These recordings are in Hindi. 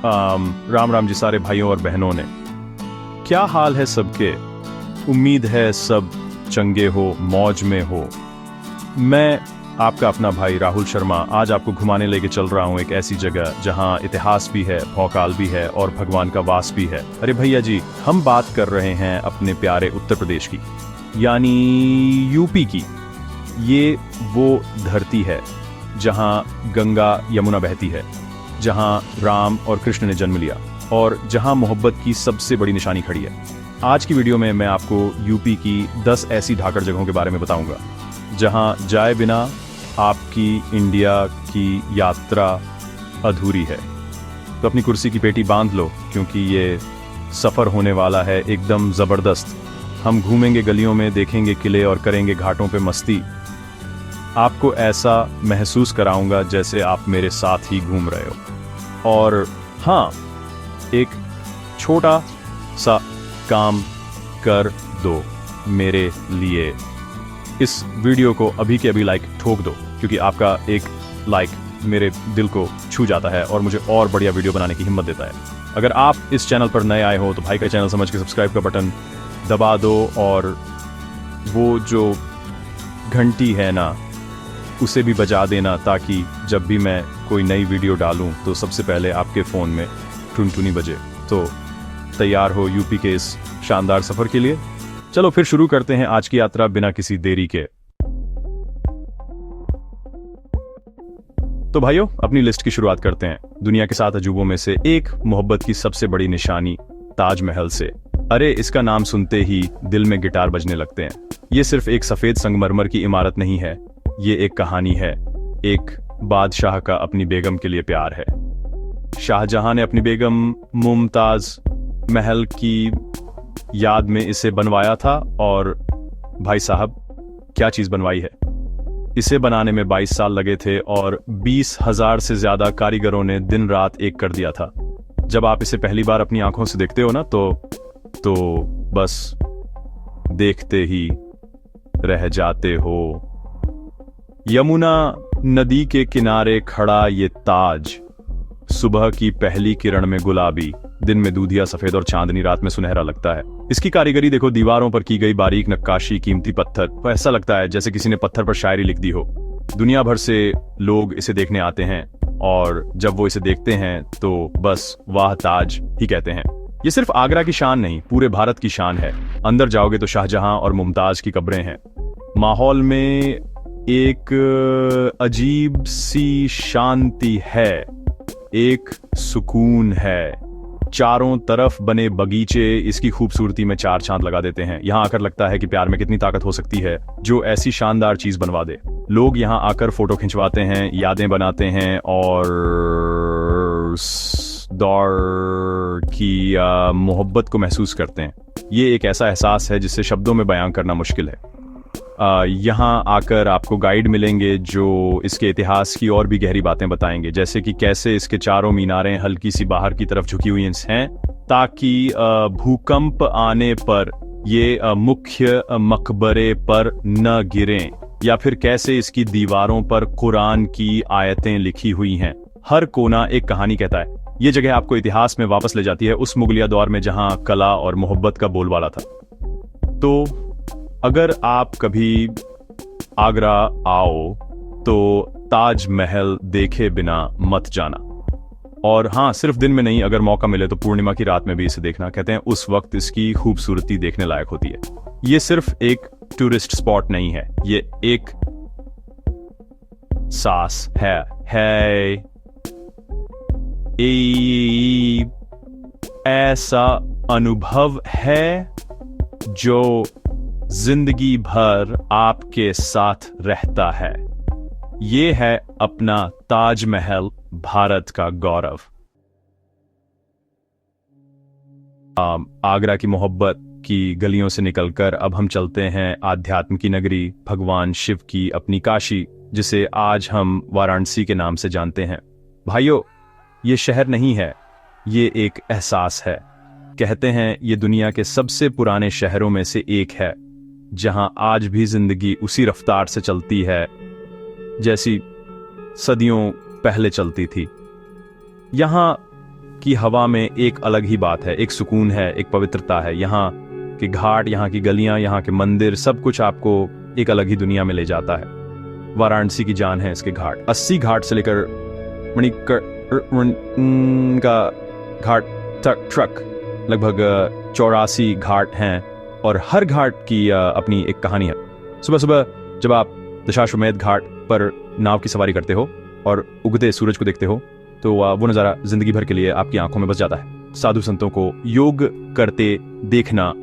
राम राम जी सारे भाइयों और बहनों ने। क्या हाल है सबके? उम्मीद है सब चंगे हो, मौज में हो। मैं आपका अपना भाई राहुल शर्मा आज आपको घुमाने लेके चल रहा हूँ एक ऐसी जगह जहाँ इतिहास भी है, भौकाल भी है और भगवान का वास भी है। अरे भैया जी, हम बात कर रहे हैं अपने प्यारे उत्तर प्रदेश की, यानी यूपी की। ये वो धरती है जहाँ गंगा यमुना बहती है, जहाँ राम और कृष्ण ने जन्म लिया और जहाँ मोहब्बत की सबसे बड़ी निशानी खड़ी है। आज की वीडियो में मैं आपको यूपी की 10 ऐसी धाकड़ जगहों के बारे में बताऊंगा जहाँ जाए बिना आपकी इंडिया की यात्रा अधूरी है। तो अपनी कुर्सी की पेटी बांध लो, क्योंकि ये सफ़र होने वाला है एकदम ज़बरदस्त। हम घूमेंगे गलियों में, देखेंगे किले और करेंगे घाटों पे मस्ती। आपको ऐसा महसूस कराऊंगा जैसे आप मेरे साथ ही घूम रहे हो। और हाँ, एक छोटा सा काम कर दो मेरे लिए। इस वीडियो को अभी के अभी लाइक ठोक दो, क्योंकि आपका एक लाइक मेरे दिल को छू जाता है और मुझे और बढ़िया वीडियो बनाने की हिम्मत देता है। अगर आप इस चैनल पर नए आए हो तो भाई का चैनल समझ के सब्सक्राइब का बटन दबा दो और वो जो घंटी है ना, उसे भी बजा देना, ताकि जब भी मैं कोई नई वीडियो डालूं तो सबसे पहले आपके फ़ोन में टुनटुनी बजे। तो तैयार हो यूपी के इस शानदार सफ़र के लिए? चलो फिर शुरू करते हैं आज की यात्रा बिना किसी देरी के। तो भाइयों, अपनी लिस्ट की शुरुआत करते हैं दुनिया के 7 अजूबों में से एक, मोहब्बत की सबसे बड़ी निशानी ताजमहल से। अरे, इसका नाम सुनते ही दिल में गिटार बजने लगते हैं। ये सिर्फ एक सफ़ेद संगमरमर की इमारत नहीं है, ये एक कहानी है, एक बादशाह का अपनी बेगम के लिए प्यार है। शाहजहां ने अपनी बेगम मुमताज महल की याद में इसे बनवाया था। और भाई साहब, क्या चीज़ बनवाई है! इसे बनाने में 22 साल लगे थे और 20,000 से ज़्यादा कारीगरों ने दिन रात एक कर दिया था। जब आप इसे पहली बार अपनी आंखों से देखते हो ना, तो बस देखते ही रह जाते हो। यमुना नदी के किनारे खड़ा ये ताज, सुबह की पहली किरण में गुलाबी, दिन में दूधिया सफेद और चांदनी रात में सुनहरा लगता है। इसकी कारीगरी देखो, दीवारों पर की गई बारीक नक्काशी, कीमती पत्थर, तो ऐसा लगता है जैसे किसी ने पत्थर पर शायरी लिख दी हो। दुनिया भर से लोग इसे देखने आते हैं और जब वो इसे देखते हैं तो बस वाह ताज ही कहते हैं। ये सिर्फ आगरा की शान नहीं, पूरे भारत की शान है। अंदर जाओगे तो शाहजहां और मुमताज की कब्रें हैं। माहौल में एक अजीब सी शांति है, एक सुकून है। चारों तरफ बने बगीचे इसकी खूबसूरती में 4 चांद लगा देते हैं। यहाँ आकर लगता है कि प्यार में कितनी ताकत हो सकती है जो ऐसी शानदार चीज बनवा दे। लोग यहाँ आकर फोटो खिंचवाते हैं, यादें बनाते हैं और दौर की मोहब्बत को महसूस करते हैं। ये एक ऐसा एहसास है जिसे शब्दों में बयां करना मुश्किल है। यहाँ आकर आपको गाइड मिलेंगे जो इसके इतिहास की और भी गहरी बातें बताएंगे, जैसे कि कैसे इसके चारों मीनारें हल्की सी बाहर की तरफ झुकी हुई हैं ताकि भूकंप आने पर ये मुख्य मकबरे पर न गिरें, या फिर कैसे इसकी दीवारों पर कुरान की आयतें लिखी हुई हैं। हर कोना एक कहानी कहता है। ये जगह आपको इतिहास में वापस ले जाती है, उस मुगलिया दौर में जहां कला और मोहब्बत का बोलबाला था। तो अगर आप कभी आगरा आओ तो ताजमहल देखे बिना मत जाना। और हाँ, सिर्फ दिन में नहीं, अगर मौका मिले तो पूर्णिमा की रात में भी इसे देखना। कहते हैं उस वक्त इसकी खूबसूरती देखने लायक होती है। ये सिर्फ एक टूरिस्ट स्पॉट नहीं है, ये एक सांस है ऐसा अनुभव है जो जिंदगी भर आपके साथ रहता है। ये है अपना ताजमहल, भारत का गौरव। आगरा की मोहब्बत की गलियों से निकलकर अब हम चलते हैं आध्यात्म की नगरी, भगवान शिव की अपनी काशी, जिसे आज हम वाराणसी के नाम से जानते हैं। भाइयों, ये शहर नहीं है, ये एक एहसास है। कहते हैं ये दुनिया के सबसे पुराने शहरों में से एक है, जहां आज भी जिंदगी उसी रफ्तार से चलती है जैसी सदियों पहले चलती थी। यहां की हवा में एक अलग ही बात है, एक सुकून है, एक पवित्रता है। यहाँ के घाट, यहाँ की गलियां, यहाँ के मंदिर, सब कुछ आपको एक अलग ही दुनिया में ले जाता है। वाराणसी की जान है इसके घाट। 80 घाट से लेकर का घाट तक ट्रक लगभग 84 घाट हैं और हर घाट की अपनी एक कहानी है। सुबह सुबह जब आप दशाश्वमेध घाट पर नाव की सवारी करते हो और उगते सूरज को देखते हो तो वो नज़ारा जिंदगी भर के लिए आपकी आंखों में बस जाता है। साधु संतों को योग करते देखना,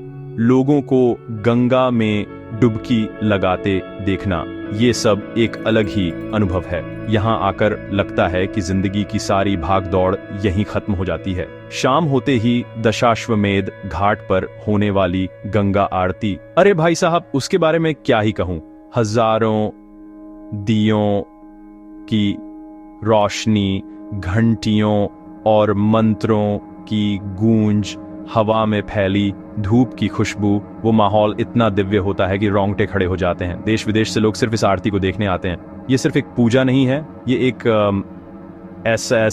लोगों को गंगा में डुबकी लगाते देखना, ये सब एक अलग ही अनुभव है। यहाँ आकर लगता है कि जिंदगी की सारी भाग दौड़ यहीं खत्म हो जाती है। शाम होते ही दशाश्वमेध घाट पर होने वाली गंगा आरती, अरे भाई साहब उसके बारे में क्या ही कहूं। हजारों दियों की रोशनी, घंटियों और मंत्रों की गूंज, हवा में फैली धूप की खुशबू, वो माहौल इतना दिव्य होता है कि रोंगटे खड़े हो जाते हैं। देश विदेश से लोग सिर्फ इस आरती को देखने आते हैं। ये सिर्फ एक पूजा नहीं है, ये एक ऐसा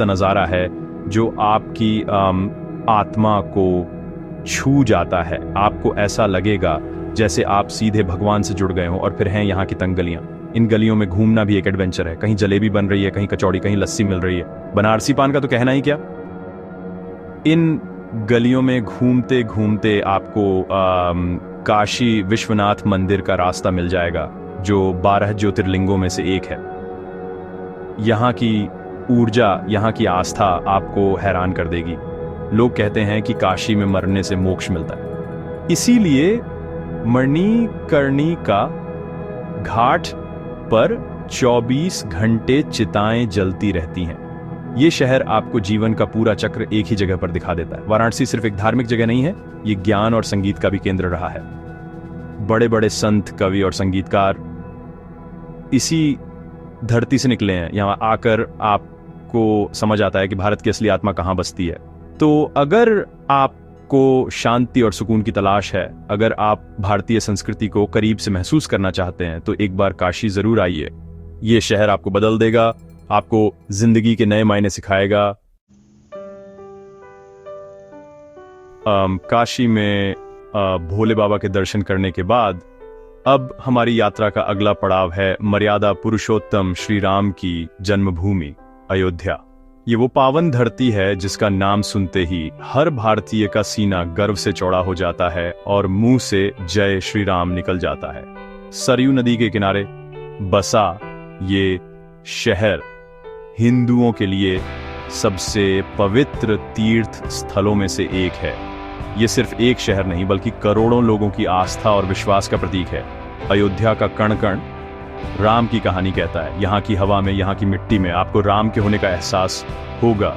नज़ारा है जो आपकी आत्मा को छू जाता है। आपको ऐसा लगेगा जैसे आप सीधे भगवान से जुड़ गए हो। और फिर हैं यहाँ की तंग गलियाँ। इन गलियों में घूमना भी एक एडवेंचर है। कहीं जलेबी बन रही है, कहीं कचौड़ी, कहीं लस्सी मिल रही है। बनारसी पान का तो कहना ही क्या। इन गलियों में घूमते घूमते आपको काशी विश्वनाथ मंदिर का रास्ता मिल जाएगा जो 12 ज्योतिर्लिंगों में से एक है। यहाँ की ऊर्जा, यहाँ की आस्था आपको हैरान कर देगी। लोग कहते हैं कि काशी में मरने से मोक्ष मिलता है। इसीलिए मणिकर्णिका घाट पर 24 घंटे चिताएं जलती रहती हैं। ये शहर आपको जीवन का पूरा चक्र एक ही जगह पर दिखा देता है। वाराणसी सिर्फ एक धार्मिक जगह नहीं है, ये ज्ञान और संगीत का भी केंद्र रहा है। बड़े बड़े संत, कवि और संगीतकार इसी धरती से निकले हैं। यहाँ आकर आपको समझ आता है कि भारत की असली आत्मा कहाँ बसती है। तो अगर आपको शांति और सुकून की तलाश है, अगर आप भारतीय संस्कृति को करीब से महसूस करना चाहते हैं, तो एक बार काशी जरूर आइए। ये शहर आपको बदल देगा, आपको जिंदगी के नए मायने सिखाएगा। काशी में भोले बाबा के दर्शन करने के बाद अब हमारी यात्रा का अगला पड़ाव है मर्यादा पुरुषोत्तम श्री राम की जन्मभूमि अयोध्या। ये वो पावन धरती है जिसका नाम सुनते ही हर भारतीय का सीना गर्व से चौड़ा हो जाता है और मुंह से जय श्री राम निकल जाता है। सरयू नदी के किनारे बसा ये शहर हिंदुओं के लिए सबसे पवित्र तीर्थ स्थलों में से एक है। ये सिर्फ एक शहर नहीं बल्कि करोड़ों लोगों की आस्था और विश्वास का प्रतीक है। अयोध्या का कण कण राम की कहानी कहता है। यहाँ की हवा में, यहाँ की मिट्टी में आपको राम के होने का एहसास होगा।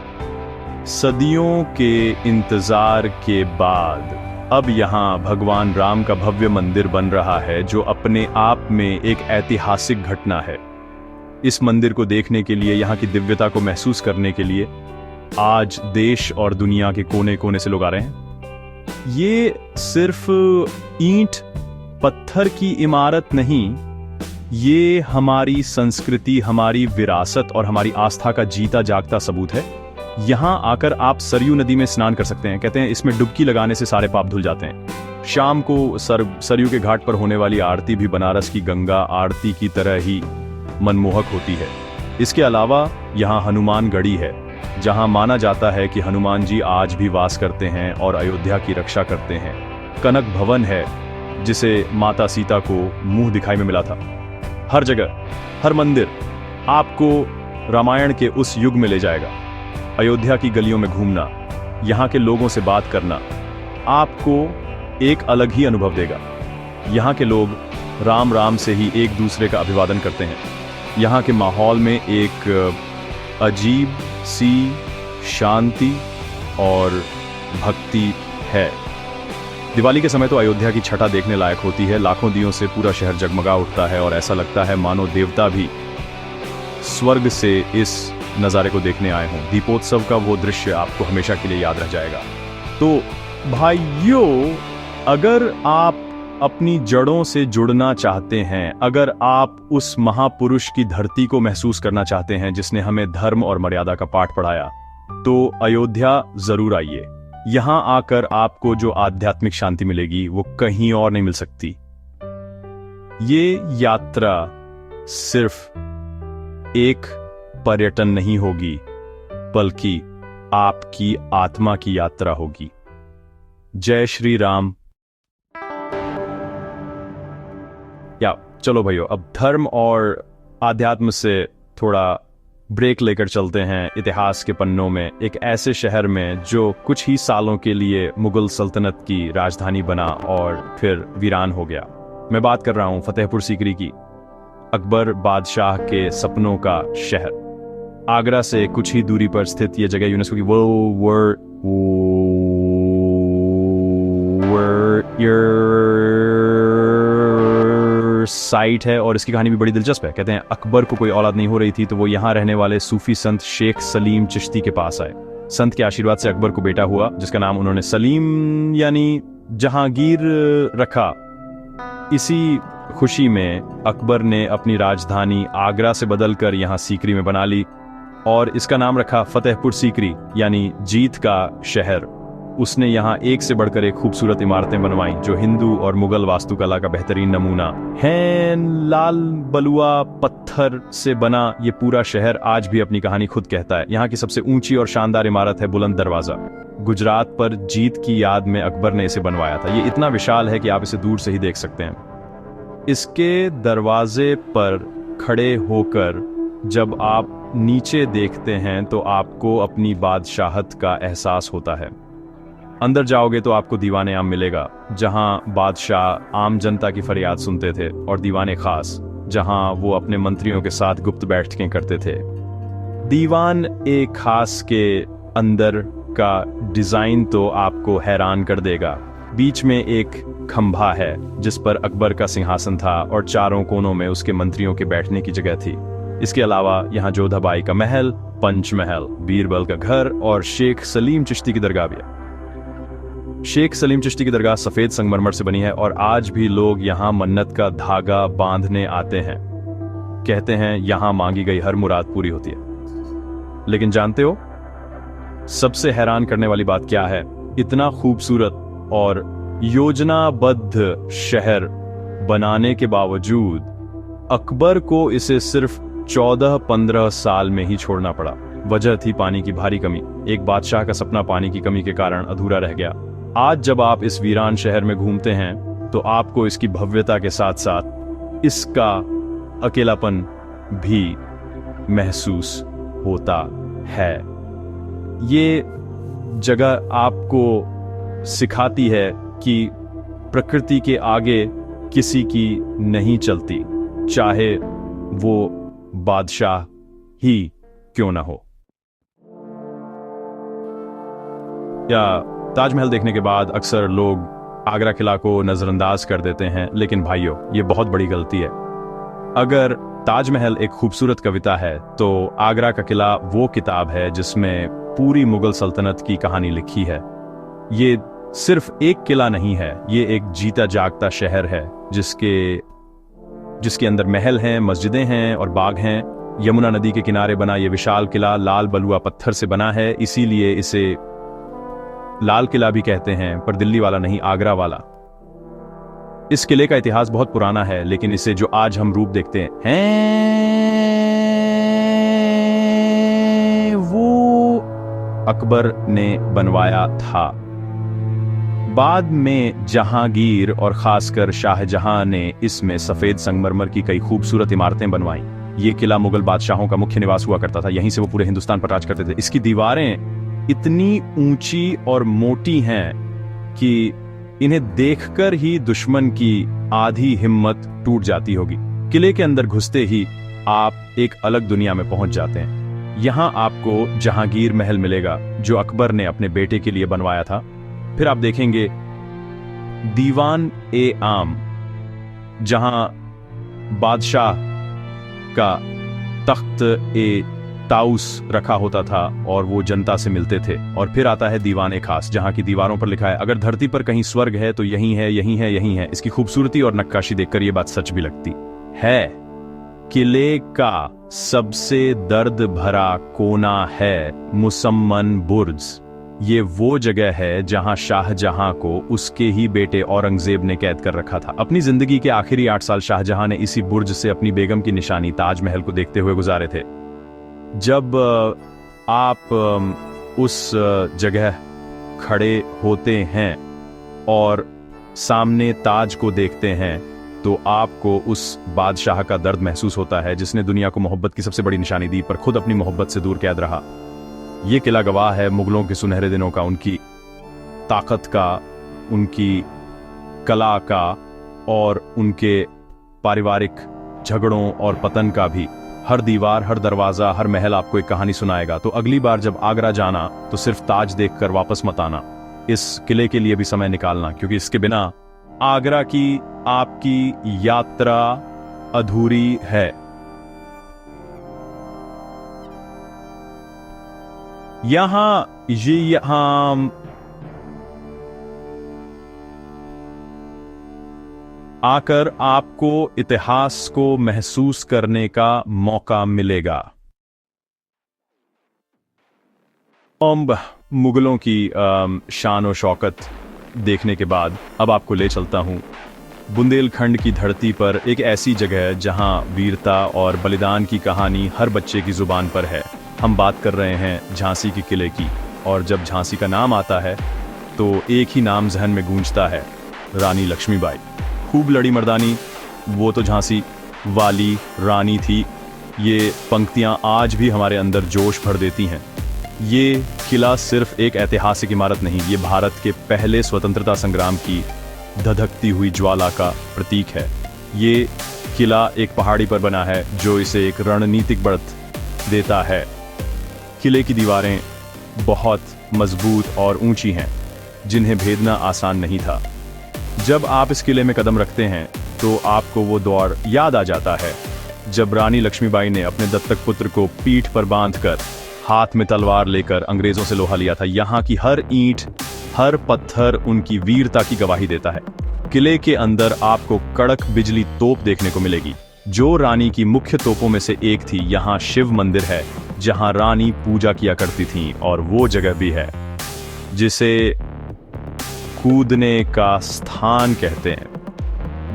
सदियों के इंतजार के बाद अब यहाँ भगवान राम का भव्य मंदिर बन रहा है जो अपने आप में एक ऐतिहासिक घटना है। इस मंदिर को देखने के लिए, यहाँ की दिव्यता को महसूस करने के लिए आज देश और दुनिया के कोने कोने से लोग आ रहे हैं। ये सिर्फ ईंट पत्थर की इमारत नहीं, ये हमारी संस्कृति, हमारी विरासत और हमारी आस्था का जीता जागता सबूत है। यहाँ आकर आप सरयू नदी में स्नान कर सकते हैं। कहते हैं इसमें डुबकी लगाने से सारे पाप धुल जाते हैं। शाम को सरयू के घाट पर होने वाली आरती भी बनारस की गंगा आरती की तरह ही मनमोहक होती है। इसके अलावा यहाँ हनुमान गढ़ी है, जहाँ माना जाता है कि हनुमान जी आज भी वास करते हैं और अयोध्या की रक्षा करते हैं। कनक भवन है जिसे माता सीता को मुंह दिखाई में मिला था। हर जगह, हर मंदिर आपको रामायण के उस युग में ले जाएगा। अयोध्या की गलियों में घूमना, यहाँ के लोगों से बात करना आपको एक अलग ही अनुभव देगा। यहाँ के लोग राम राम से ही एक दूसरे का अभिवादन करते हैं। यहाँ के माहौल में एक अजीब सी शांति और भक्ति है। दिवाली के समय तो अयोध्या की छटा देखने लायक होती है। लाखों दियों से पूरा शहर जगमगा उठता है और ऐसा लगता है मानो देवता भी स्वर्ग से इस नज़ारे को देखने आए हों। दीपोत्सव का वो दृश्य आपको हमेशा के लिए याद रह जाएगा। तो भाइयों, अगर आप अपनी जड़ों से जुड़ना चाहते हैं, अगर आप उस महापुरुष की धरती को महसूस करना चाहते हैं जिसने हमें धर्म और मर्यादा का पाठ पढ़ाया, तो अयोध्या जरूर आइए। यहां आकर आपको जो आध्यात्मिक शांति मिलेगी वो कहीं और नहीं मिल सकती। ये यात्रा सिर्फ एक पर्यटन नहीं होगी, बल्कि आपकी आत्मा की यात्रा होगी। जय श्री राम। या चलो भाइयों, अब धर्म और आध्यात्म से थोड़ा ब्रेक लेकर चलते हैं इतिहास के पन्नों में, एक ऐसे शहर में जो कुछ ही सालों के लिए मुगल सल्तनत की राजधानी बना और फिर वीरान हो गया। मैं बात कर रहा हूं फतेहपुर सीकरी की, अकबर बादशाह के सपनों का शहर। आगरा से कुछ ही दूरी पर स्थित यह जगह यूनेस्को की वर्ल्ड साइट है और इसकी कहानी भी बड़ी दिलचस्प है। कहते हैं अकबर को कोई औलाद नहीं हो रही थी तो वो यहाँ रहने वाले सूफी संत शेख सलीम चिश्ती के पास आए। संत के आशीर्वाद से अकबर को बेटा हुआ जिसका नाम उन्होंने सलीम यानी जहांगीर रखा। इसी खुशी में अकबर ने अपनी राजधानी आगरा से बदलकर यहाँ सीकरी में बना ली और इसका नाम रखा फतेहपुर सीकरी यानी जीत का शहर। उसने यहाँ एक से बढ़कर एक खूबसूरत इमारतें बनवाई जो हिंदू और मुगल वास्तुकला का बेहतरीन नमूना है। लाल बलुआ पत्थर से बना ये पूरा शहर आज भी अपनी कहानी खुद कहता है। यहाँ की सबसे ऊंची और शानदार इमारत है बुलंद दरवाजा। गुजरात पर जीत की याद में अकबर ने इसे बनवाया था। ये इतना विशाल है कि आप इसे दूर से ही देख सकते हैं। इसके दरवाजे पर खड़े होकर जब आप नीचे देखते हैं तो आपको अपनी बादशाहत का एहसास होता है। अंदर जाओगे तो आपको दीवाने आम मिलेगा जहां बादशाह आम जनता की फरियाद सुनते थे, और दीवाने खास जहां वो अपने मंत्रियों के साथ गुप्त बैठकें करते थे। दीवान ए खास के अंदर का डिजाइन तो आपको हैरान कर देगा। बीच में एक खंभा है जिस पर अकबर का सिंहासन था और चारों कोनों में उसके मंत्रियों के बैठने की जगह थी। इसके अलावा यहाँ जोधाबाई का महल, पंचमहल, बीरबल का घर और शेख सलीम चिश्ती की दरगाह भी है। शेख सलीम चिश्ती की दरगाह सफेद संगमरमर से बनी है और आज भी लोग यहाँ मन्नत का धागा बांधने आते हैं। कहते हैं यहाँ मांगी गई हर मुराद पूरी होती है। लेकिन जानते हो सबसे हैरान करने वाली बात क्या है? इतना खूबसूरत और योजनाबद्ध शहर बनाने के बावजूद अकबर को इसे सिर्फ 14-15 साल में ही छोड़ना पड़ा। वजह थी पानी की भारी कमी। एक बादशाह का सपना पानी की कमी के कारण अधूरा रह गया। आज जब आप इस वीरान शहर में घूमते हैं तो आपको इसकी भव्यता के साथ साथ इसका अकेलापन भी महसूस होता है। ये जगह आपको सिखाती है कि प्रकृति के आगे किसी की नहीं चलती, चाहे वो बादशाह ही क्यों ना हो। या ताजमहल देखने के बाद अक्सर लोग आगरा किला को नजरअंदाज कर देते हैं, लेकिन भाइयों ये बहुत बड़ी गलती है। अगर ताजमहल एक खूबसूरत कविता है तो आगरा का किला वो किताब है जिसमें पूरी मुगल सल्तनत की कहानी लिखी है। ये सिर्फ एक किला नहीं है, ये एक जीता जागता शहर है जिसके अंदर महल हैं, मस्जिदें हैं और बाग हैं। यमुना नदी के किनारे बना ये विशाल किला लाल बलुआ पत्थर से बना है, इसीलिए इसे लाल किला भी कहते हैं, पर दिल्ली वाला नहीं, आगरा वाला। इस किले का इतिहास बहुत पुराना है, लेकिन इसे जो आज हम रूप देखते हैं वो अकबर ने बनवाया था। बाद में जहांगीर और खासकर शाहजहां ने इसमें सफेद संगमरमर की कई खूबसूरत इमारतें बनवाई। ये किला मुगल बादशाहों का मुख्य निवास हुआ करता था, यहीं से वो पूरे हिंदुस्तान पर राज करते थे। इसकी दीवारें इतनी ऊंची और मोटी हैं कि इन्हें देखकर ही दुश्मन की आधी हिम्मत टूट जाती होगी। किले के अंदर घुसते ही आप एक अलग दुनिया में पहुंच जाते हैं। यहां आपको जहांगीर महल मिलेगा जो अकबर ने अपने बेटे के लिए बनवाया था। फिर आप देखेंगे दीवान ए आम, जहां बादशाह का तख्त ए ताउस रखा होता था और वो जनता से मिलते थे। और फिर आता है दीवान खास, जहाँ की दीवारों पर लिखा है, अगर धरती पर कहीं स्वर्ग है तो यही है, यही है, यही है। इसकी खूबसूरती और नक्काशी देखकर ये बात सच भी लगती है। किले का सबसे दर्द भरा कोना है मुसम्मन बुर्ज। ये वो जगह है जहां शाहजहां को उसके ही बेटे औरंगजेब ने कैद कर रखा था। अपनी जिंदगी के आखिरी 8 साल शाहजहां ने इसी बुर्ज से अपनी बेगम की निशानी ताजमहल को देखते हुए गुजारे थे। जब आप उस जगह खड़े होते हैं और सामने ताज को देखते हैं तो आपको उस बादशाह का दर्द महसूस होता है जिसने दुनिया को मोहब्बत की सबसे बड़ी निशानी दी पर खुद अपनी मोहब्बत से दूर कैद रहा। ये किला गवाह है मुगलों के सुनहरे दिनों का, उनकी ताकत का, उनकी कला का और उनके पारिवारिक झगड़ों और पतन का भी। हर दीवार, हर दरवाजा, हर महल आपको एक कहानी सुनाएगा। तो अगली बार जब आगरा जाना तो सिर्फ ताज देखकर वापस मत आना, इस किले के लिए भी समय निकालना, क्योंकि इसके बिना आगरा की आपकी यात्रा अधूरी है। यहां आकर आपको इतिहास को महसूस करने का मौका मिलेगा। मुगलों की शान और शौकत देखने के बाद अब आपको ले चलता हूं बुंदेलखंड की धरती पर, एक ऐसी जगह जहां वीरता और बलिदान की कहानी हर बच्चे की जुबान पर है। हम बात कर रहे हैं झांसी के किले की, और जब झांसी का नाम आता है तो एक ही नाम जहन में गूंजता है, रानी लक्ष्मीबाई। खूब लड़ी मर्दानी, वो तो झांसी वाली रानी थी। ये पंक्तियां आज भी हमारे अंदर जोश भर देती हैं। ये किला सिर्फ एक ऐतिहासिक इमारत नहीं, ये भारत के पहले स्वतंत्रता संग्राम की धधकती हुई ज्वाला का प्रतीक है। ये किला एक पहाड़ी पर बना है जो इसे एक रणनीतिक बढ़त देता है। किले की दीवारें बहुत मजबूत और ऊंची हैं, जिन्हें भेदना आसान नहीं था। जब आप इस किले में कदम रखते हैं तो आपको वो दौर याद आ जाता है जब रानी लक्ष्मीबाई ने अपने दत्तक पुत्र को पीठ पर बांधकर, हाथ में तलवार लेकर अंग्रेजों से लोहा लिया था। यहाँ की हर ईंट, हर पत्थर उनकी वीरता की गवाही देता है। किले के अंदर आपको कड़क बिजली तोप देखने को मिलेगी, जो रानी की मुख्य तोपों में से एक थी। यहाँ शिव मंदिर है जहाँ रानी पूजा किया करती थी, और वो जगह भी है जिसे कूदने का स्थान कहते हैं,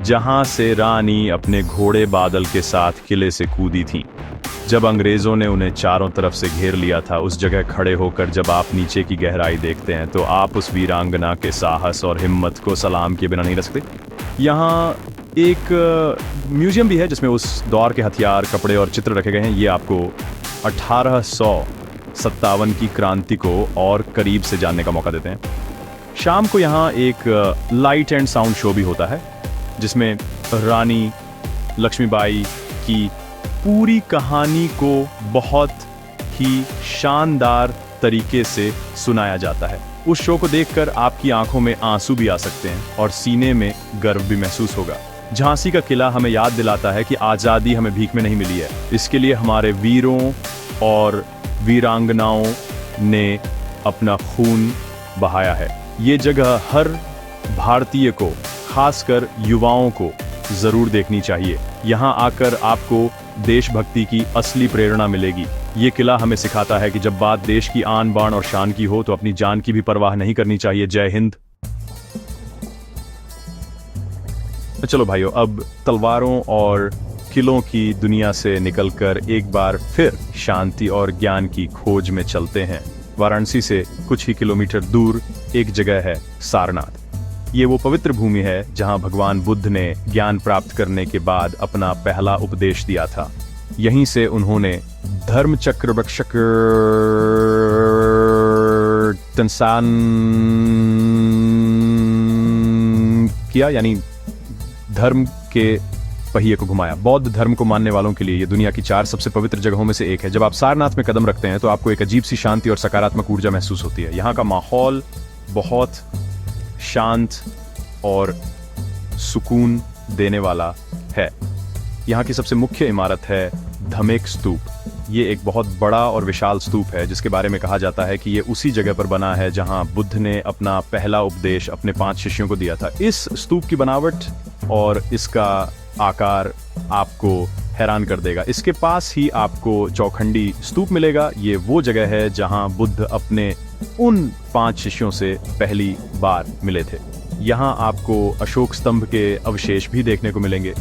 जहां से रानी अपने घोड़े बादल के साथ किले से कूदी थी। जब अंग्रेजों ने उन्हें चारों तरफ से घेर लिया था, उस जगह खड़े होकर जब आप नीचे की गहराई देखते हैं तो आप उस वीरांगना के साहस और हिम्मत को सलाम किए बिना नहीं रह सकते। यहाँ एक म्यूजियम भी है जिसमें उस दौर के हथियार, कपड़े और चित्र रखे गए हैं। ये आपको 1857 की क्रांति को और करीब से जानने का मौका देते हैं। शाम को यहाँ एक लाइट एंड साउंड शो भी होता है जिसमें रानी लक्ष्मीबाई की पूरी कहानी को बहुत ही शानदार तरीके से सुनाया जाता है। उस शो को देखकर आपकी आंखों में आंसू भी आ सकते हैं और सीने में गर्व भी महसूस होगा। झांसी का किला हमें याद दिलाता है कि आज़ादी हमें भीख में नहीं मिली है, इसके लिए हमारे वीरों और वीरांगनाओं ने अपना खून बहाया है। ये जगह हर भारतीय को, खासकर युवाओं को जरूर देखनी चाहिए। यहाँ आकर आपको देशभक्ति की असली प्रेरणा मिलेगी। ये किला हमें सिखाता है कि जब बात देश की आन बान और शान की हो तो अपनी जान की भी परवाह नहीं करनी चाहिए। जय हिंद। चलो भाइयों, अब तलवारों और किलों की दुनिया से निकलकर एक बार फिर शांति और ज्ञान की खोज में चलते हैं। वाराणसी से कुछ ही किलोमीटर दूर एक जगह है सारनाथ। ये वो पवित्र भूमि है जहां भगवान बुद्ध ने ज्ञान प्राप्त करने के बाद अपना पहला उपदेश दिया था। यहीं से उन्होंने धर्म चक्र तंसान किया, यानी धर्म के पहिए को घुमाया। बौद्ध धर्म को मानने वालों के लिए ये दुनिया की 4 सबसे पवित्र जगहों में से एक है। जब आप सारनाथ में कदम रखते हैं तो आपको एक अजीब सी शांति और सकारात्मक ऊर्जा महसूस होती है। यहाँ का माहौल बहुत शांत और सुकून देने वाला है। यहाँ की सबसे मुख्य इमारत है धमेक स्तूप, ये एक बहुत बड़ा और विशाल स्तूप है जिसके बारे में कहा जाता है कि ये उसी जगह पर बना है जहां बुद्ध ने अपना पहला उपदेश अपने 5 शिष्यों को दिया था। इस स्तूप की बनावट और इसका आकार आपको हैरान कर देगा। इसके पास ही आपको चौखंडी स्तूप मिलेगा। ये वो जगह है जहां बुद्ध अपने उन 5 शिष्यों से पहली बार मिले थे। यहाँ आपको अशोक स्तंभ के अवशेष भी देखने को मिलेंगे,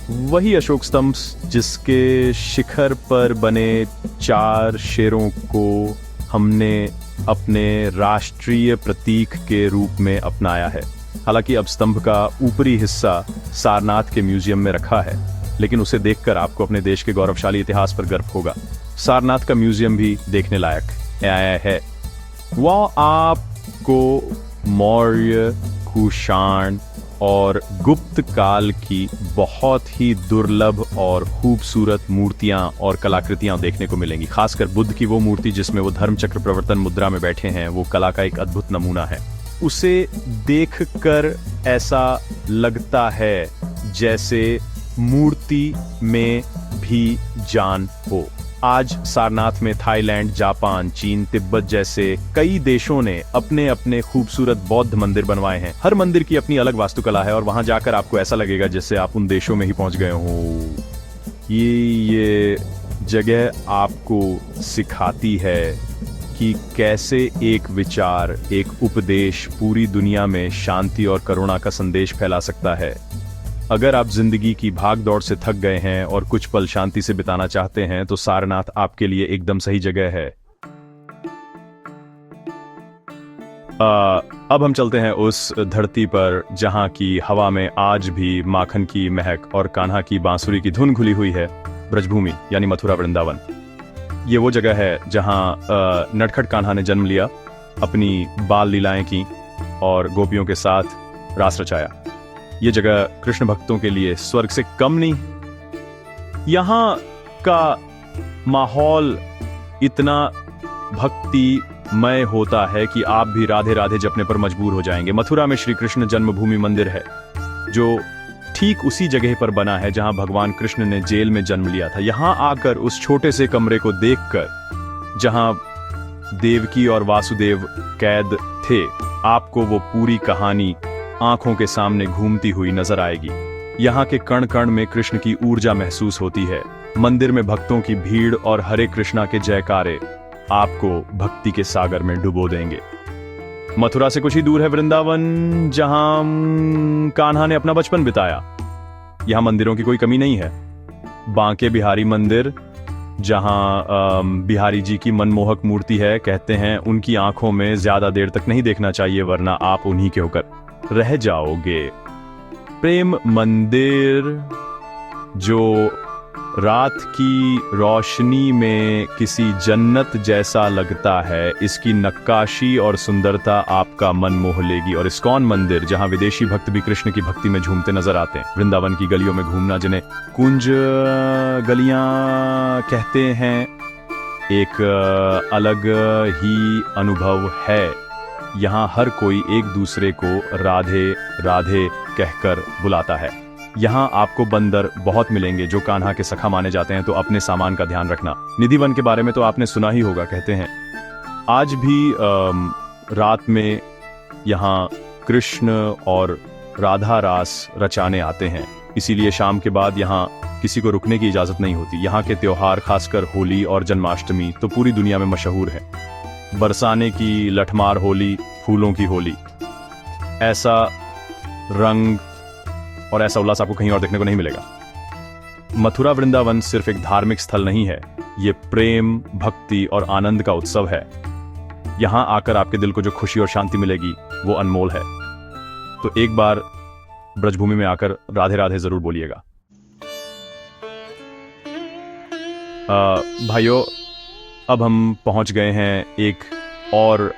वही अशोक स्तंभ जिसके शिखर पर बने 4 शेरों को हमने अपने राष्ट्रीय प्रतीक के रूप में अपनाया है। हालांकि अब स्तंभ का ऊपरी हिस्सा सारनाथ के म्यूजियम में रखा है, लेकिन उसे देखकर आपको अपने देश के गौरवशाली इतिहास पर गर्व होगा। सारनाथ का म्यूजियम भी देखने लायक आया है। वह आपको मौर्य, कुषाण और गुप्त काल की बहुत ही दुर्लभ और खूबसूरत मूर्तियां और कलाकृतियां देखने को मिलेंगी। खासकर बुद्ध की वो मूर्ति जिसमें वो धर्मचक्र प्रवर्तन मुद्रा में बैठे हैं, वो कला का एक अद्भुत नमूना है। उसे देखकर ऐसा लगता है जैसे मूर्ति में भी जान हो। आज सारनाथ में थाईलैंड, जापान, चीन, तिब्बत जैसे कई देशों ने अपने अपने खूबसूरत बौद्ध मंदिर बनवाए हैं। हर मंदिर की अपनी अलग वास्तुकला है और वहां जाकर आपको ऐसा लगेगा जैसे आप उन देशों में ही पहुंच गए हो। ये जगह आपको सिखाती है कि कैसे एक विचार, एक उपदेश पूरी दुनिया में शांति और करुणा का संदेश फैला सकता है। अगर आप जिंदगी की भाग दौड़ से थक गए हैं और कुछ पल शांति से बिताना चाहते हैं तो सारनाथ आपके लिए एकदम सही जगह है। अब हम चलते हैं उस धरती पर जहां की हवा में आज भी माखन की महक और कान्हा की बांसुरी की धुन घुली हुई है, ब्रजभूमि यानी मथुरा वृंदावन। ये वो जगह है जहां नटखट कान्हा ने जन्म लिया, अपनी बाल लीलाएं की और गोपियों के साथ रास रचाया। ये जगह कृष्ण भक्तों के लिए स्वर्ग से कम नहीं। यहाँ का माहौल इतना भक्तिमय होता है कि आप भी राधे राधे जपने पर मजबूर हो जाएंगे। मथुरा में श्री कृष्ण जन्मभूमि मंदिर है जो ठीक उसी जगह पर बना है जहां भगवान कृष्ण ने जेल में जन्म लिया था। यहां आकर उस छोटे से कमरे को देखकर जहां देवकी और वासुदेव कैद थे, आपको वो पूरी कहानी आंखों के सामने घूमती हुई नजर आएगी। यहाँ के कण कण में कृष्ण की ऊर्जा महसूस होती है। मंदिर में भक्तों की भीड़ और हरे कृष्णा के जयकारे आपको भक्ति के सागर में डुबो देंगे। मथुरा से कुछ ही दूर है वृंदावन, जहां कान्हा ने अपना बचपन बिताया। यहाँ मंदिरों की कोई कमी नहीं है। बांके बिहारी मंदिर, जहां बिहारी जी की मनमोहक मूर्ति है, कहते हैं उनकी आंखों में ज्यादा देर तक नहीं देखना चाहिए वरना आप उन्हीं के होकर रह जाओगे। प्रेम मंदिर जो रात की रोशनी में किसी जन्नत जैसा लगता है, इसकी नक्काशी और सुंदरता आपका मन मोह लेगी। और इस्कॉन मंदिर, जहां विदेशी भक्त भी कृष्ण की भक्ति में झूमते नजर आते हैं। वृंदावन की गलियों में घूमना, जिन्हें कुंज गलियां कहते हैं, एक अलग ही अनुभव है। यहाँ हर कोई एक दूसरे को राधे राधे कहकर बुलाता है। यहाँ आपको बंदर बहुत मिलेंगे जो कान्हा के सखा माने जाते हैं, तो अपने सामान का ध्यान रखना। निधिवन के बारे में तो आपने सुना ही होगा। कहते हैं आज भी रात में यहाँ कृष्ण और राधा रास रचाने आते हैं, इसीलिए शाम के बाद यहाँ किसी को रुकने की इजाजत नहीं होती। यहाँ के त्योहार, खासकर होली और जन्माष्टमी, तो पूरी दुनिया में मशहूर है। बरसाने की लठमार होली, फूलों की होली, ऐसा रंग और ऐसा उल्लास आपको कहीं और देखने को नहीं मिलेगा। मथुरा वृंदावन सिर्फ एक धार्मिक स्थल नहीं है, ये प्रेम, भक्ति और आनंद का उत्सव है। यहां आकर आपके दिल को जो खुशी और शांति मिलेगी वो अनमोल है। तो एक बार ब्रजभूमि में आकर राधे राधे जरूर बोलिएगा। भाइयों, अब हम पहुंच गए हैं एक और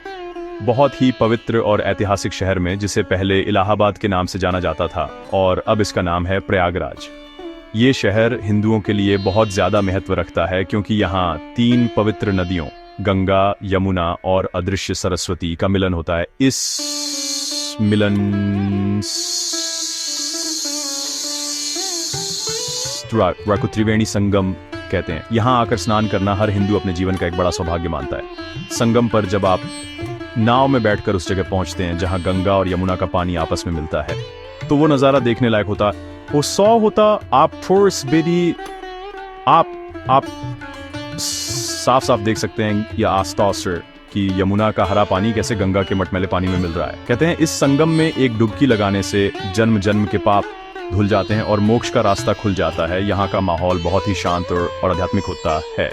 बहुत ही पवित्र और ऐतिहासिक शहर में, जिसे पहले इलाहाबाद के नाम से जाना जाता था और अब इसका नाम है प्रयागराज। ये शहर हिंदुओं के लिए बहुत ज्यादा महत्व रखता है क्योंकि यहाँ 3 पवित्र नदियों, गंगा, यमुना और अदृश्य सरस्वती का मिलन होता है। इस मिलन को त्रिवेणी संगम कहते हैं। यहाँ आकर स्नान करना हर हिंदू अपने जीवन का एक बड़ा सौभाग्य मानता है। संगम पर जब आप नाव में बैठकर उस जगह पहुंचते हैं जहां गंगा और यमुना का पानी आपस में मिलता है, तो वो नज़ारा देखने लायक होता। वो 100 होता आप आप साफ साफ देख सकते हैं या आसपास कि यमुना का हरा पानी कैसे गंगा के मटमैले पानी में मिल रहा है। कहते हैं इस संगम में एक डुबकी लगाने से जन्म जन्म के पाप धुल जाते हैं और मोक्ष का रास्ता खुल जाता है। यहाँ का माहौल बहुत ही शांत और आध्यात्मिक होता है।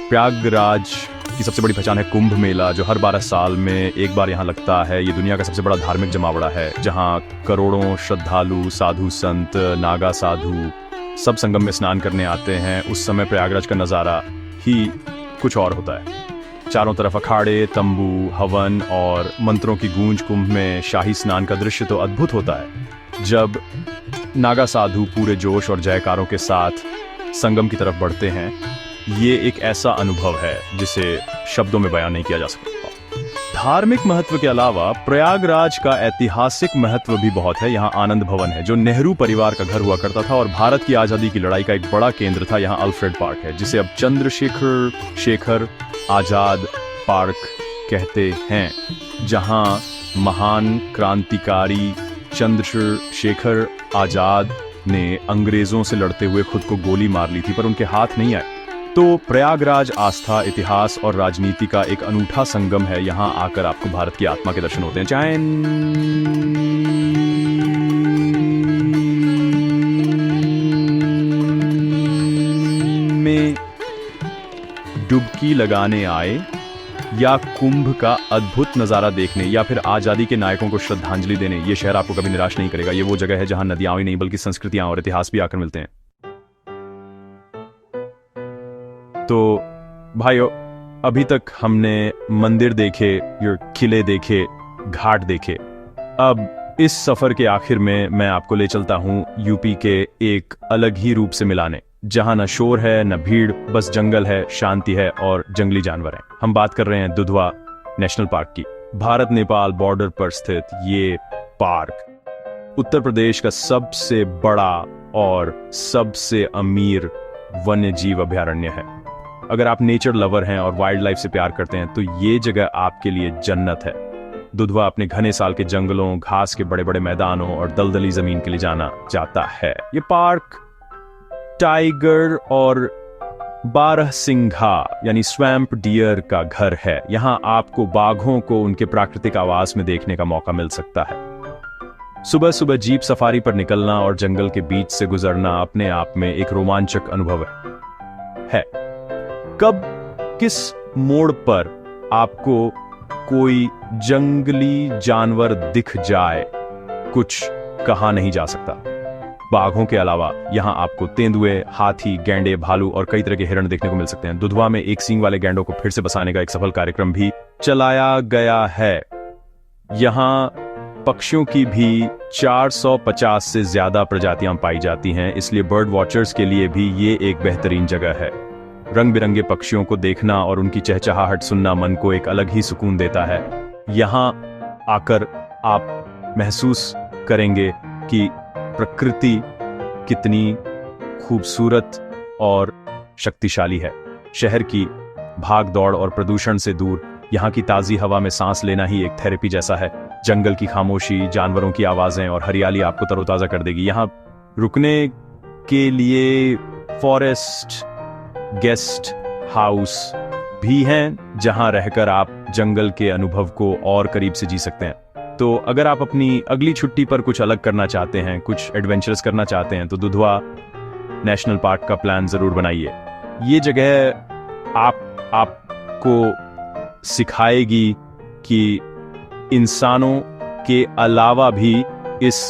प्रयागराज की सबसे बड़ी पहचान है कुंभ मेला, जो हर 12 साल में एक बार यहाँ लगता है। ये दुनिया का सबसे बड़ा धार्मिक जमावड़ा है, जहाँ करोड़ों श्रद्धालु, साधु संत, नागा साधु सब संगम में स्नान करने आते हैं। उस समय प्रयागराज का नज़ारा ही कुछ और होता है। चारों तरफ अखाड़े, तंबू, हवन और मंत्रों की गूंज। कुंभ में शाही स्नान का दृश्य तो अद्भुत होता है, जब नागा साधु पूरे जोश और जयकारों के साथ संगम की तरफ बढ़ते हैं। ये एक ऐसा अनुभव है जिसे शब्दों में बयान नहीं किया जा सकता। धार्मिक महत्व के अलावा प्रयागराज का ऐतिहासिक महत्व भी बहुत है। यहाँ आनंद भवन है, जो नेहरू परिवार का घर हुआ करता था और भारत की आज़ादी की लड़ाई का एक बड़ा केंद्र था। यहाँ अल्फ्रेड पार्क है, जिसे अब चंद्रशेखर आजाद पार्क कहते हैं, जहाँ महान क्रांतिकारी चंद्रशेखर आजाद ने अंग्रेजों से लड़ते हुए खुद को गोली मार ली थी, पर उनके हाथ नहीं आए। तो प्रयागराज आस्था, इतिहास और राजनीति का एक अनूठा संगम है। यहाँ आकर आपको भारत की आत्मा के दर्शन होते हैं। चाहे में डुबकी लगाने आए या कुंभ का अद्भुत नजारा देखने या फिर आजादी के नायकों को श्रद्धांजलि देने, ये शहर आपको कभी निराश नहीं करेगा। ये वो जगह है जहां नदियां ही नहीं बल्कि संस्कृतियां और इतिहास भी आकर मिलते हैं। तो भाइयों, अभी तक हमने मंदिर देखे, किले देखे, घाट देखे। अब इस सफर के आखिर में मैं आपको ले चलता हूं यूपी के एक अलग ही रूप से मिलाने, जहां न शोर है न भीड़, बस जंगल है, शांति है और जंगली जानवर हैं। हम बात कर रहे हैं दुधवा नेशनल पार्क की। भारत नेपाल बॉर्डर पर स्थित ये पार्क उत्तर प्रदेश का सबसे बड़ा और सबसे अमीर वन्य जीव अभयारण्य है। अगर आप नेचर लवर हैं और वाइल्ड लाइफ से प्यार करते हैं तो ये जगह आपके लिए जन्नत है। दुधवा अपने घने साल के जंगलों, घास के बड़े बड़े मैदानों और दलदली जमीन के लिए जाना जाता है। ये पार्क टाइगर और बारहसिंघा यानी स्वैम्प डियर का घर है। यहाँ आपको बाघों को उनके प्राकृतिक आवास में देखने का मौका मिल सकता है। सुबह सुबह जीप सफारी पर निकलना और जंगल के बीच से गुजरना अपने आप में एक रोमांचक अनुभव है। कब किस मोड़ पर आपको कोई जंगली जानवर दिख जाए, कुछ कहा नहीं जा सकता। बाघों के अलावा यहाँ आपको तेंदुए, हाथी, गैंडे, भालू और कई तरह के हिरण देखने को मिल सकते हैं। दुधवा में एक सींग वाले गैंडों को फिर से बसाने का एक सफल कार्यक्रम भी चलाया गया है। यहाँ पक्षियों की भी 450 से ज्यादा प्रजातियां पाई जाती हैं, इसलिए बर्ड वॉचर्स के लिए भी ये एक बेहतरीन जगह है। रंग बिरंगे पक्षियों को देखना और उनकी चहचहाहट सुनना मन को एक अलग ही सुकून देता है। यहाँ आकर आप महसूस करेंगे कि प्रकृति कितनी खूबसूरत और शक्तिशाली है। शहर की भाग दौड़ और प्रदूषण से दूर यहाँ की ताज़ी हवा में सांस लेना ही एक थेरेपी जैसा है। जंगल की खामोशी, जानवरों की आवाज़ें और हरियाली आपको तरोताज़ा कर देगी। यहाँ रुकने के लिए फॉरेस्ट गेस्ट हाउस भी हैं, जहां रहकर आप जंगल के अनुभव को और करीब से जी सकते हैं। तो अगर आप अपनी अगली छुट्टी पर कुछ अलग करना चाहते हैं, कुछ एडवेंचरस करना चाहते हैं, तो दुधवा नेशनल पार्क का प्लान जरूर बनाइए। ये जगह आपको सिखाएगी कि इंसानों के अलावा भी इस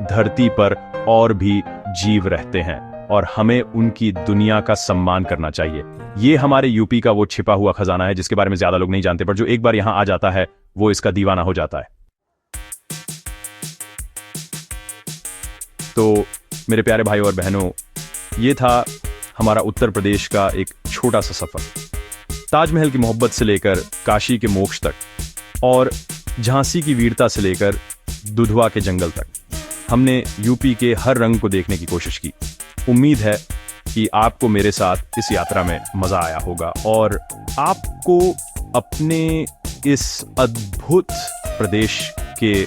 धरती पर और भी जीव रहते हैं और हमें उनकी दुनिया का सम्मान करना चाहिए। ये हमारे यूपी का वो छिपा हुआ खजाना है जिसके बारे में ज्यादा लोग नहीं जानते, पर जो एक बार यहां आ जाता है वो इसका दीवाना हो जाता है। तो मेरे प्यारे भाइयों और बहनों, ये था हमारा उत्तर प्रदेश का एक छोटा सा सफर। ताजमहल की मोहब्बत से लेकर काशी के मोक्ष तक और झांसी की वीरता से लेकर दुधवा के जंगल तक, हमने यूपी के हर रंग को देखने की कोशिश की। उम्मीद है कि आपको मेरे साथ इस यात्रा में मज़ा आया होगा और आपको अपने इस अद्भुत प्रदेश के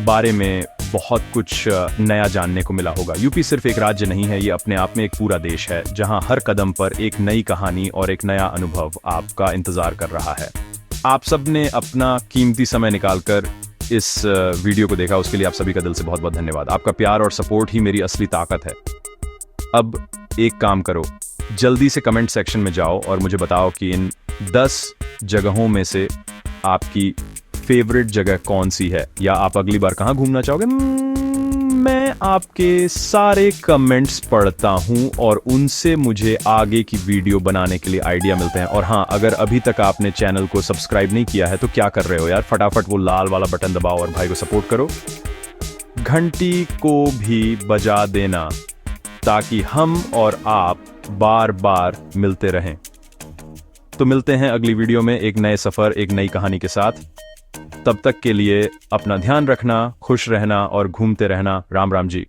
बारे में बहुत कुछ नया जानने को मिला होगा। यूपी सिर्फ एक राज्य नहीं है, ये अपने आप में एक पूरा देश है जहां हर कदम पर एक नई कहानी और एक नया अनुभव आपका इंतजार कर रहा है। आप सब ने अपना कीमती समय निकालकर इस वीडियो को देखा, उसके लिए आप सभी का दिल से बहुत बहुत धन्यवाद। आपका प्यार और सपोर्ट ही मेरी असली ताकत है। अब एक काम करो, जल्दी से कमेंट सेक्शन में जाओ और मुझे बताओ कि इन 10 जगहों में से आपकी फेवरेट जगह कौन सी है, या आप अगली बार कहाँ घूमना चाहोगे। मैं आपके सारे कमेंट्स पढ़ता हूँ और उनसे मुझे आगे की वीडियो बनाने के लिए आइडिया मिलते हैं। और हाँ, अगर अभी तक आपने चैनल को सब्सक्राइब नहीं किया है तो क्या कर रहे हो यार, फटाफट वो लाल वाला बटन दबाओ और भाई को सपोर्ट करो। घंटी को भी बजा देना ताकि हम और आप बार बार मिलते रहें। तो मिलते हैं अगली वीडियो में एक नए सफर, एक नई कहानी के साथ। तब तक के लिए अपना ध्यान रखना, खुश रहना और घूमते रहना। राम राम जी।